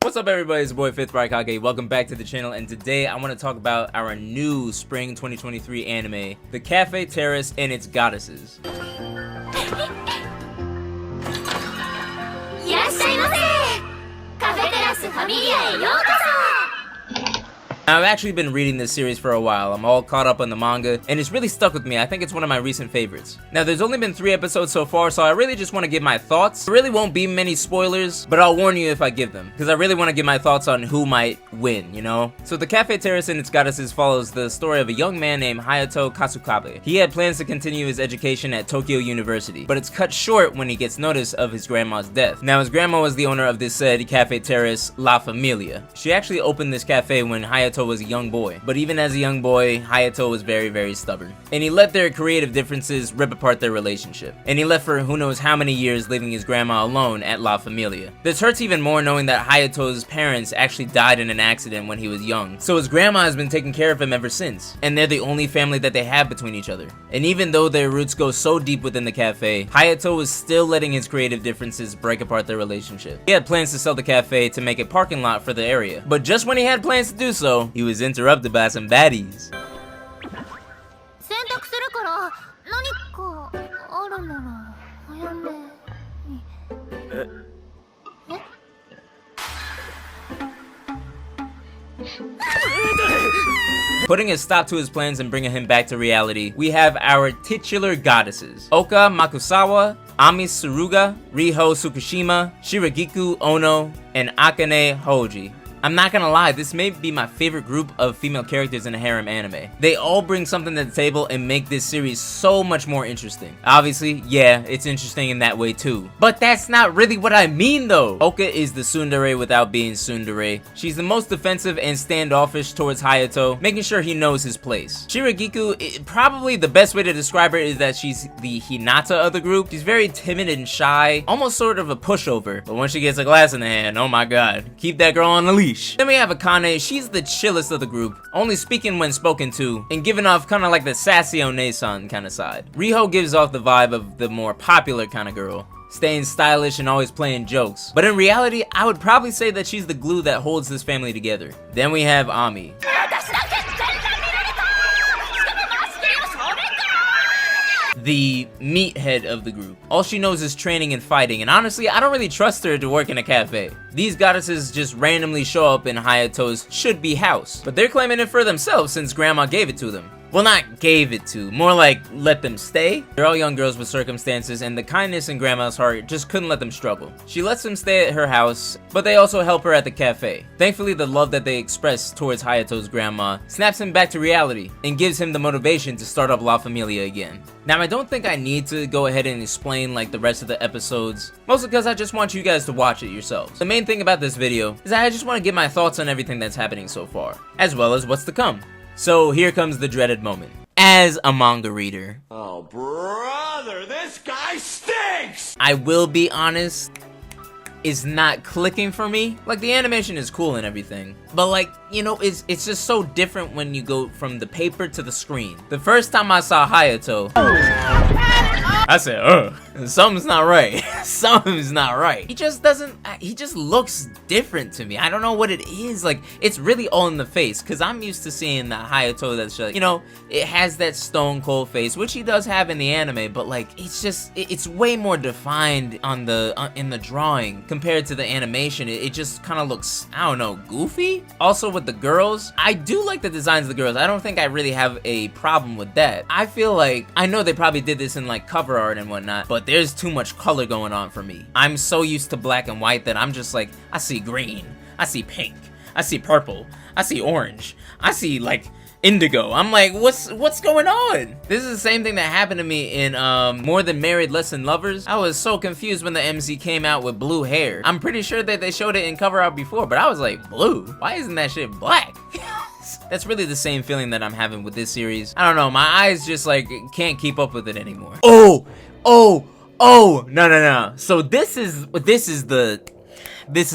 What's up everybody, it's your boy 5th Raikage. Welcome back to the channel, and today I want to talk about our new spring 2023 anime, The Cafe Terrace and its Goddesses. I've actually been reading this series for a while. I'm all caught up on the manga, and it's really stuck with me. I think it's one of my recent favorites. Now, there's only been 3 episodes so far, so I really just want to give my thoughts. There really won't be many spoilers, but I'll warn you if I give them, because I really want to give my thoughts on who might win, you know? So The Cafe Terrace and its Goddesses follows the story of a young man named Hayato Kasukabe. He had plans to continue his education at Tokyo University, but it's cut short when he gets notice of his grandma's death. Now, his grandma was the owner of this said Cafe Terrace, La Familia. She actually opened this cafe when Hayato was a young boy, but even as a young boy, Hayato was very stubborn, and he let their creative differences rip apart their relationship, and he left for who knows how many years, leaving his grandma alone at La Familia. This hurts even more knowing that Hayato's parents actually died in an accident when he was young, so his grandma has been taking care of him ever since, and they're the only family that they have between each other. And even though their roots go so deep within the cafe, Hayato was still letting his creative differences break apart their relationship. He had plans to sell the cafe to make a parking lot for the area, but just when he had plans to do so, he was interrupted by some baddies. Putting a stop to his plans and bringing him back to reality, we have our titular goddesses: Oka Makusawa, Ami Suruga, Riho Tsukushima, Shiragiku Ono, and Akane Hoji. I'm not gonna lie, this may be my favorite group of female characters in a harem anime. They all bring something to the table and make this series so much more interesting. Obviously, yeah, it's interesting in that way too. But that's not really what I mean though! Oka is the tsundere without being tsundere. She's the most defensive and standoffish towards Hayato, making sure he knows his place. Shiragiku, probably the best way to describe her is that she's the Hinata of the group. She's very timid and shy, almost sort of a pushover. But once she gets a glass in the hand, oh my god, keep that girl on the leash. Then we have Akane. She's the chillest of the group, only speaking when spoken to, and giving off kind of like the sassy One-san kind of side. Riho gives off the vibe of the more popular kind of girl, staying stylish and always playing jokes. But in reality, I would probably say that she's the glue that holds this family together. Then we have Ami. The meathead of the group. All she knows is training and fighting, and honestly, I don't really trust her to work in a cafe. These goddesses just randomly show up in Hayato's should-be house, but they're claiming it for themselves since grandma gave it to them. Well, not gave it to, more like let them stay. They're all young girls with circumstances, and the kindness in grandma's heart just couldn't let them struggle. She lets them stay at her house, but they also help her at the cafe. Thankfully, the love that they express towards Hayato's grandma snaps him back to reality and gives him the motivation to start up La Familia again. Now, I don't think I need to go ahead and explain like the rest of the episodes, mostly because I just want you guys to watch it yourselves. The main thing about this video is that I just want to get my thoughts on everything that's happening so far, as well as what's to come. So here comes the dreaded moment. As a manga reader, oh brother, this guy stinks! I will be honest, it's not clicking for me. Like, the animation is cool and everything, but like, you know, it's just so different when you go from the paper to the screen. The first time I saw Hayato, I said, ugh, something's not right. Something's not right. He just looks different to me. I don't know what it is. Like, it's really all in the face, because I'm used to seeing the Hayato that's just, you know, it has that stone cold face, which he does have in the anime, but like, it's way more defined on in the drawing compared to the animation. It just kind of looks, I don't know, goofy. Also with the girls, I do like the designs of the girls. I don't think I really have a problem with that. I feel like, I know they probably did this in like cover art and whatnot, but there's too much color going on for me. I'm so used to black and white that I'm just like, I see green, I see pink, I see purple, I see orange, I see like indigo. I'm like, what's going on? This is the same thing that happened to me in More Than Married, Less Than Lovers. I was so confused when the MC came out with blue hair. I'm pretty sure that they showed it in cover art before, but I was like, blue? Why isn't that shit black? That's really the same feeling that I'm having with this series. I don't know, my eyes just like can't keep up with it anymore. Oh, no. So this is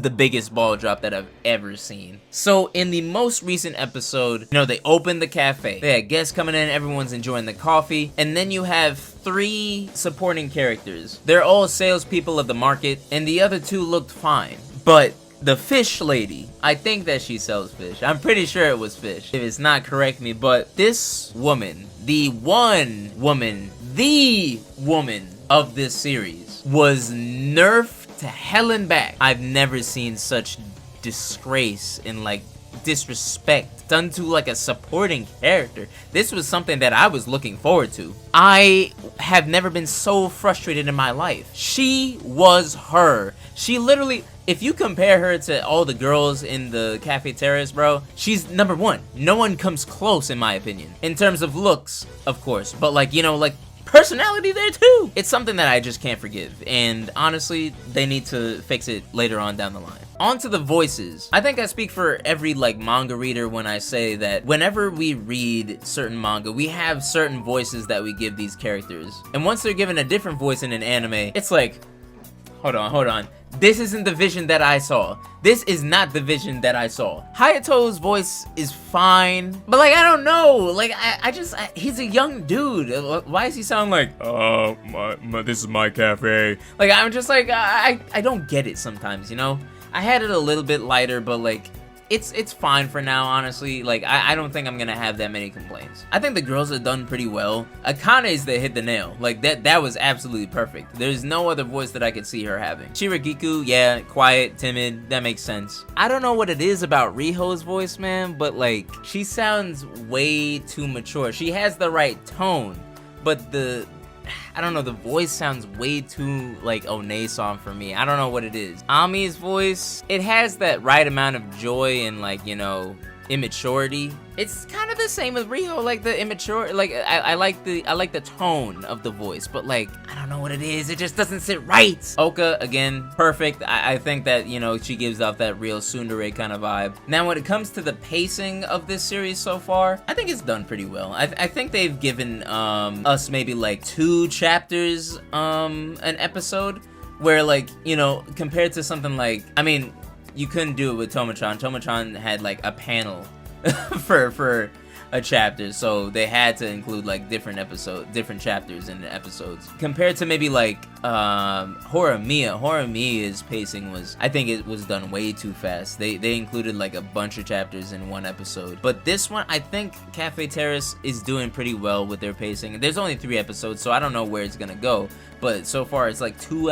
the biggest ball drop that I've ever seen. So in the most recent episode, you know, they opened the cafe. They had guests coming in, everyone's enjoying the coffee, and then you have 3 supporting characters. They're all salespeople of the market, and the other 2 looked fine. But the fish lady. I think that she sells fish. I'm pretty sure it was fish. If it's not, correct me. But this woman, the woman of this series, was nerfed to hell and back. I've never seen such disgrace and like disrespect done to like a supporting character. This was something that I was looking forward to. I have never been so frustrated in my life. She was her. She literally, if you compare her to all the girls in the Cafe Terrace, bro, she's number one. No one comes close, in my opinion. In terms of looks, of course, but like, you know, like personality there too. It's something that I just can't forgive, and honestly, they need to fix it later on down the line. On to the voices. I think I speak for every like manga reader when I say that whenever we read certain manga, we have certain voices that we give these characters. And once they're given a different voice in an anime, it's like, hold on. This isn't the vision that I saw. This is not the vision that I saw. Hayato's voice is fine, but like, I don't know. Like, he's a young dude. Why does he sound like, this is my cafe? Like, I'm just like, I don't get it sometimes, you know? I had it a little bit lighter, but like, it's fine for now, honestly. Like, I don't think I'm gonna have that many complaints. I think the girls have done pretty well. Akane's that hit the nail. Like, that was absolutely perfect. There's no other voice that I could see her having. Shiragiku, yeah, quiet, timid, that makes sense. I don't know what it is about Riho's voice, man, but like, she sounds way too mature. She has the right tone, but I don't know, the voice sounds way too like One-san for me. I don't know what it is. Ami's voice, it has that right amount of joy and like, you know, immaturity. It's kind of the same with Riho, like the immature, like I like the tone of the voice, but like, I don't know what it is. It just doesn't sit right. Oka, again, perfect. I think that, you know, she gives off that real tsundere kind of vibe. Now, when it comes to the pacing of this series so far, I think it's done pretty well. I think they've given us maybe like 2 chapters an episode, where like, you know, compared to something like, I mean, you couldn't do it with Tomo-chan. Tomo-chan had like a panel for a chapter, so they had to include like different chapters in the episodes. Compared to maybe like Horimiya's pacing was, I think it was done way too fast. They included like a bunch of chapters in one episode. But this one, I think Cafe Terrace is doing pretty well with their pacing. There's only 3 episodes, so I don't know where it's gonna go, but so far it's like 2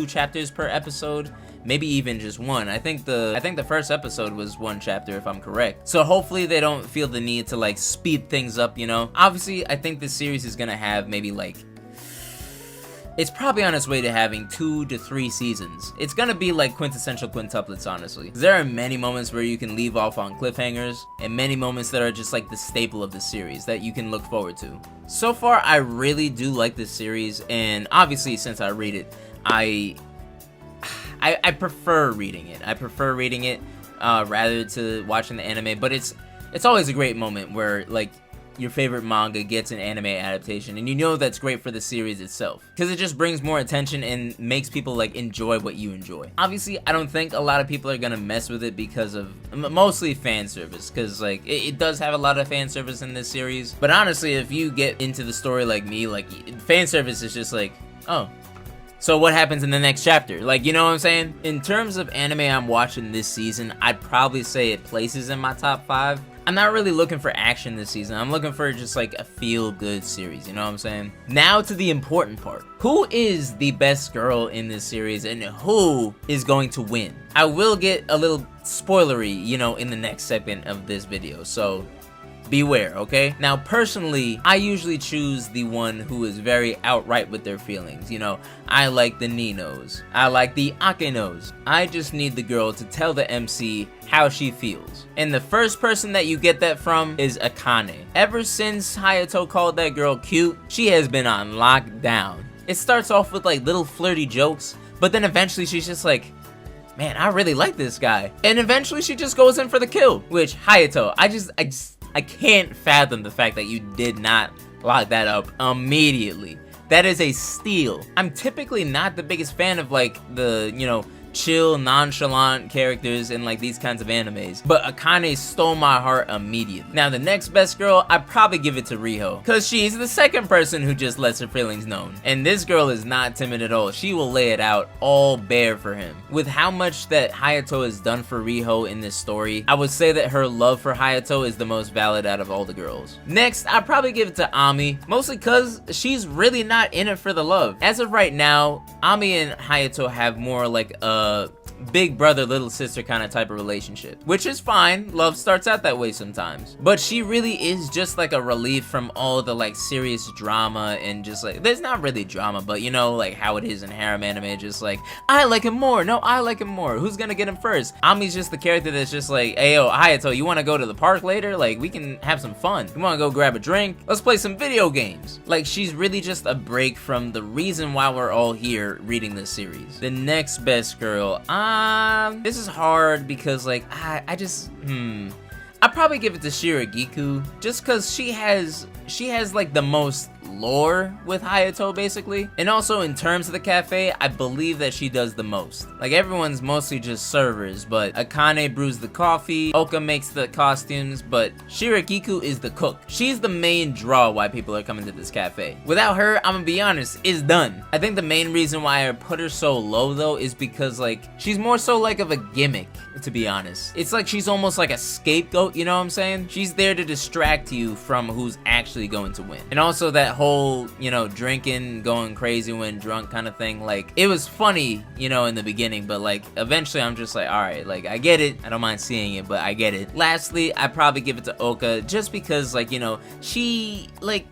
chapters per episode. Maybe even just 1. I think the first episode was 1 chapter, if I'm correct. So hopefully they don't feel the need to like speed things up, you know? Obviously, I think this series is gonna have maybe like, it's probably on its way to having 2 to 3 seasons. It's gonna be like quintessential quintuplets, honestly. There are many moments where you can leave off on cliffhangers, and many moments that are just like the staple of the series that you can look forward to. So far, I really do like this series, and obviously since I read it, I prefer reading it. I prefer reading it rather to watching the anime, but it's always a great moment where like your favorite manga gets an anime adaptation, and you know that's great for the series itself, because it just brings more attention and makes people like enjoy what you enjoy. Obviously, I don't think a lot of people are gonna mess with it because of mostly fan service, because like it does have a lot of fan service in this series. But honestly, if you get into the story like me, like fan service is just like, oh, so what happens in the next chapter? Like, you know what I'm saying? In terms of anime I'm watching this season, I'd probably say it places in my top 5. I'm not really looking for action this season. I'm looking for just like a feel-good series, you know what I'm saying? Now to the important part. Who is the best girl in this series, and who is going to win? I will get a little spoilery, you know, in the next segment of this video, so beware, okay? Now, personally, I usually choose the one who is very outright with their feelings. You know, I like the Ninos. I like the Akenos. I just need the girl to tell the MC how she feels. And the first person that you get that from is Akane. Ever since Hayato called that girl cute, she has been on lockdown. It starts off with like little flirty jokes, but then eventually she's just like, man, I really like this guy. And eventually she just goes in for the kill, which Hayato, I can't fathom the fact that you did not lock that up immediately. That is a steal. I'm typically not the biggest fan of like the, you know, chill, nonchalant characters in like these kinds of animes, but Akane stole my heart immediately. Now the next best girl, I'd probably give it to Riho, cause she's the second person who just lets her feelings known. And this girl is not timid at all. She will lay it out all bare for him. With how much that Hayato has done for Riho in this story, I would say that her love for Hayato is the most valid out of all the girls. Next, I'd probably give it to Ami, mostly cause she's really not in it for the love. As of right now, Ami and Hayato have more like a big brother, little sister kind of type of relationship, which is fine. Love starts out that way sometimes, but she really is just like a relief from all the like serious drama, and just like, there's not really drama, but you know, like how it is in harem anime, just like, I like him more, no, I like him more, who's gonna get him first? Ami's just the character that's just like, hey yo, Hayato, you wanna go to the park later? Like, we can have some fun. You wanna go grab a drink? Let's play some video games. Like, she's really just a break from the reason why we're all here reading this series. The next best girl, this is hard because like I just I'd probably give it to Shiragiku, just because she has like the most lore with Hayato basically, and also in terms of the cafe, I believe that she does the most. Like, everyone's mostly just servers, but Akane brews the coffee, Oka makes the costumes, but Shiragiku is the cook. She's the main draw why people are coming to this cafe. Without her, I'm gonna be honest, it's done. I think the main reason why I put her so low though is because like she's more so like of a gimmick, to be honest. It's like she's almost like a scapegoat, you know what I'm saying? She's there to distract you from who's actually going to win. And also that whole, you know, drinking, going crazy when drunk kind of thing, like, it was funny, you know, in the beginning, but like eventually I'm just like, all right, like, I get it. I don't mind seeing it, but I get it. Lastly, I probably give it to Oka, just because like, you know, she like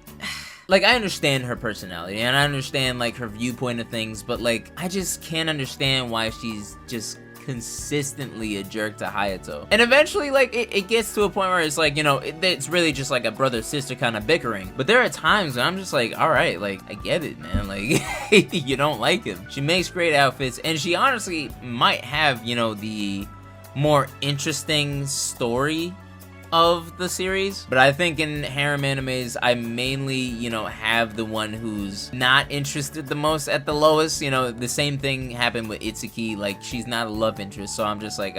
I understand her personality and I understand like her viewpoint of things, but like I just can't understand why she's just consistently a jerk to Hayato. And eventually like it gets to a point where it's like, you know, it's really just like a brother-sister kind of bickering. But there are times when I'm just like, all right, like, I get it, man. Like, you don't like him. She makes great outfits, and she honestly might have, you know, the more interesting story of the series. But I think in harem animes, I mainly, you know, have the one who's not interested the most at the lowest. You know, the same thing happened with Itsuki. Like, she's not a love interest, so I'm just like,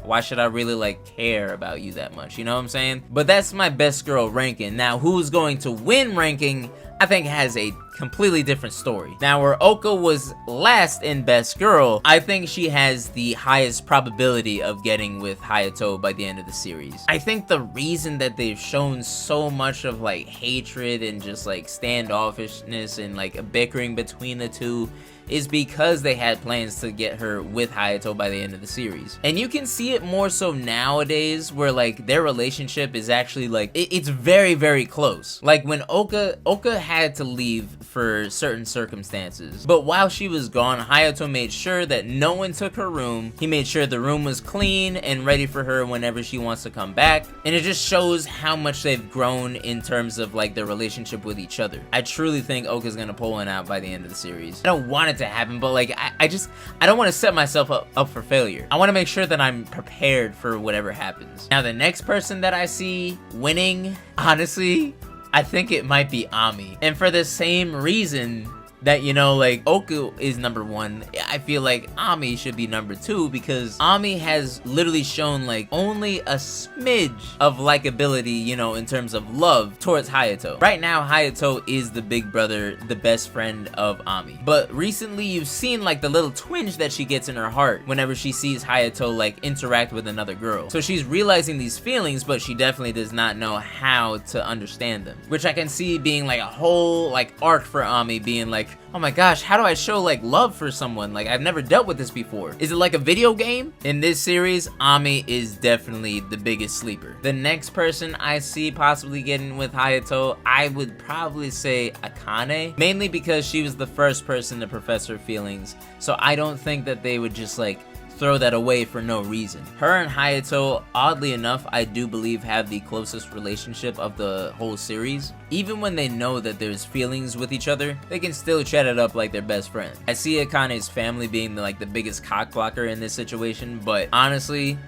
why should I really like care about you that much? You know what I'm saying? But that's my best girl ranking. Now, who's going to win ranking, I think has a completely different story. Now, where Oka was last in best girl, I think she has the highest probability of getting with Hayato by the end of the series. I think the reason that they've shown so much of like hatred and just like standoffishness and like a bickering between the two is because they had plans to get her with Hayato by the end of the series. And you can see it more so nowadays, where like their relationship is actually like, it's very, very close. Like when Oka had to leave for certain circumstances, but while she was gone, Hayato made sure that no one took her room. He made sure the room was clean and ready for her whenever she wants to come back. And it just shows how much they've grown in terms of like their relationship with each other. I truly think Oka's gonna pull one out by the end of the series. I don't want it to happen, but like I don't want to set myself up for failure. I want to make sure that I'm prepared for whatever happens. Now, the next person that I see winning, honestly, I think it might be Ami. And for the same reason that, you know, like Oku is number one, I feel like Ami should be number two, because Ami has literally shown like only a smidge of likability, you know, in terms of love towards Hayato. Right now, Hayato is the big brother, the best friend of Ami. But recently you've seen like the little twinge that she gets in her heart whenever she sees Hayato like interact with another girl. So she's realizing these feelings, but she definitely does not know how to understand them, which I can see being like a whole like arc for Ami, being like, oh my gosh, how do I show like love for someone? Like, I've never dealt with this before. Is it like a video game? In this series, Ami is definitely the biggest sleeper. The next person I see possibly getting with Hayato, I would probably say Akane, mainly because she was the first person to profess her feelings. So I don't think that they would just like throw that away for no reason. Her and Hayato, oddly enough, I do believe have the closest relationship of the whole series. Even when they know that there's feelings with each other, they can still chat it up like they're best friends. I see Akane's family being like the biggest cock blocker in this situation, but honestly,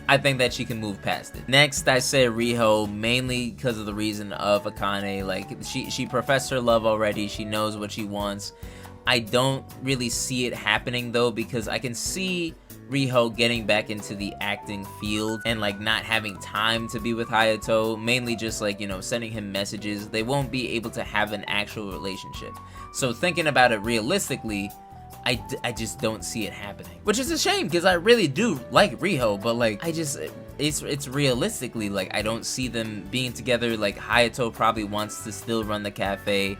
I think that she can move past it. Next, I say Riho, mainly because of the reason of Akane. Like, she professed her love already. She knows what she wants. I don't really see it happening though, because I can see Riho getting back into the acting field and like not having time to be with Hayato, mainly just like, you know, sending him messages. They won't be able to have an actual relationship. So thinking about it realistically, I just don't see it happening, which is a shame because I really do like Riho, but like it's realistically, like I don't see them being together. Like Hayato probably wants to still run the cafe,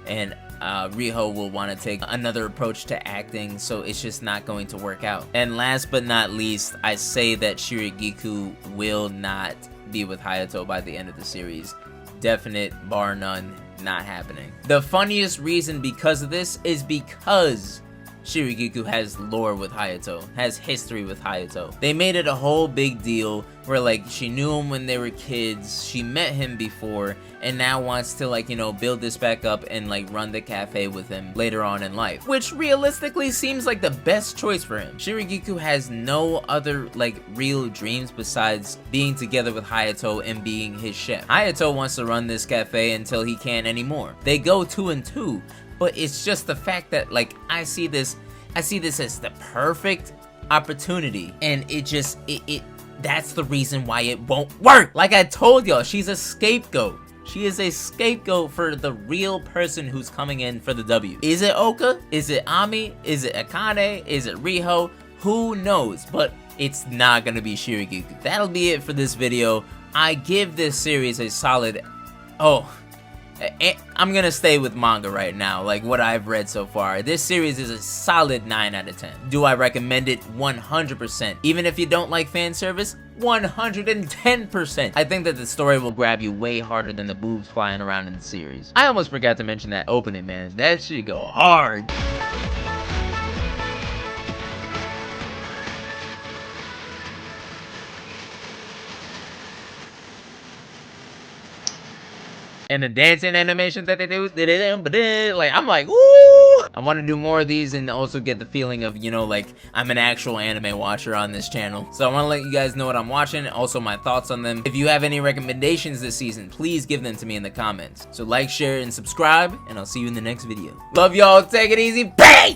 and Riho will want to take another approach to acting, so it's just not going to work out. And last but not least, I say that Shirigiku will not be with Hayato by the end of the series. Definite, bar none, not happening. The funniest reason because of this is because Shirigiku has lore with Hayato, has history with Hayato. They made it a whole big deal where like she knew him when they were kids, she met him before, and now wants to like, you know, build this back up and like run the cafe with him later on in life, which realistically seems like the best choice for him. Shirigiku has no other like real dreams besides being together with Hayato and being his chef. Hayato wants to run this cafe until he can't anymore. They go 2 and 2. But it's just the fact that like I see this as the perfect opportunity, and it that's the reason why it won't work. Like I told y'all, she's a scapegoat. She is a scapegoat for the real person who's coming in for the W. Is it Oka? Is it Ami? Is it Akane? Is it Riho? Who knows? But it's not gonna be Shirigiku. That'll be it for this video. I give this series a solid, I'm gonna stay with manga right now, like what I've read so far. This series is a solid 9 out of 10. Do I recommend it? 100%. Even if you don't like fan service, 110%. I think that the story will grab you way harder than the boobs flying around in the series. I almost forgot to mention that opening, man. That shit go hard. And the dancing animation that they do, like, I'm like, ooh! I want to do more of these and also get the feeling of, you know, like, I'm an actual anime watcher on this channel. So I want to let you guys know what I'm watching, also my thoughts on them. If you have any recommendations this season, please give them to me in the comments. So like, share, and subscribe, and I'll see you in the next video. Love y'all, take it easy, peace!